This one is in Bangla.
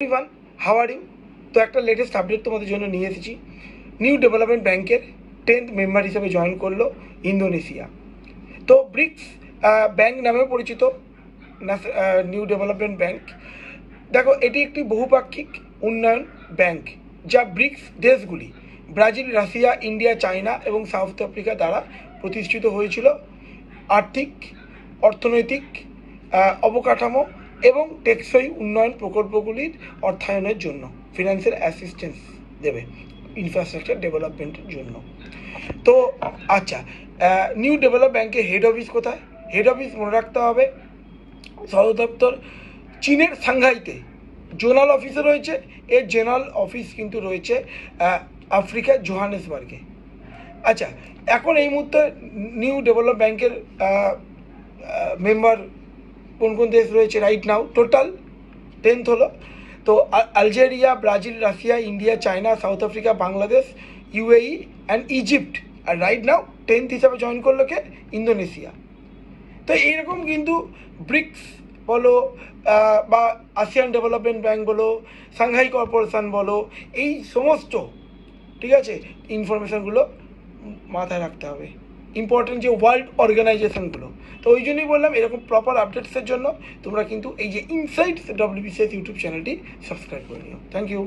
Everyone, how are you? তো একটা লেটেস্ট আপডেট তোমাদের জন্য নিয়ে এসেছি। নিউ ডেভেলপমেন্ট ব্যাংকের 10th মেম্বার হিসেবে জয়েন করলো ইন্দোনেশিয়া। তো ব্রিক্স ব্যাংক নামেও পরিচিত নিউ ডেভেলপমেন্ট ব্যাংক। দেখো, এটি একটি বহুপাক্ষিক উন্নয়ন ব্যাংক যা ব্রিক্স দেশগুলি ব্রাজিল, রাশিয়া, ইন্ডিয়া, চায়না এবং সাউথ আফ্রিকা দ্বারা প্রতিষ্ঠিত হয়েছিল। অর্থনৈতিক অবকাঠামো এবং টেকসই উন্নয়ন প্রকল্পগুলির অর্থায়নের জন্য ফিনান্সিয়াল অ্যাসিস্ট্যান্স দেবে ইনফ্রাস্ট্রাকচার ডেভেলপমেন্টের জন্য। তো আচ্ছা, নিউ ডেভেলপ ব্যাংকের হেড অফিস কোথায়? হেড অফিস মনে রাখতে হবে, সদর দপ্তর চীনের সাংহাইতে। জোনাল অফিসও রয়েছে, এর জেনারেল অফিস কিন্তু রয়েছে আফ্রিকার জোহানেসবার্গে। আচ্ছা, এখন এই মুহূর্তে নিউ ডেভেলপ ব্যাংকের মেম্বার কোন কোন দেশ রয়েছে রাইট নাও? টোটাল 10th হলো। তো Algeria, Brazil, Russia, India, China, South Africa, Bangladesh, UAE and Egypt. আর রাইট নাও 10th হিসাবে জয়েন করলো কে? ইন্দোনেশিয়া। তো এইরকম কিন্তু ব্রিক্স বলো বা আসিয়ান ডেভেলপমেন্ট ব্যাংক বলো, সাংহাই কর্পোরেশন বলো, এই সমস্ত ঠিক আছে ইনফরমেশানগুলো মাথায় রাখতে হবে, ইম্পর্টেন্ট যে ওয়ার্ল্ড অর্গানাইজেশনগুলো। তো ওই জন্যই বললাম, এরকম প্রপার আপডেটসের জন্য তোমরা কিন্তু এই যে ইনসাইটস WBCS ইউটিউব চ্যানেলটি সাবস্ক্রাইব করে নিও। Thank you.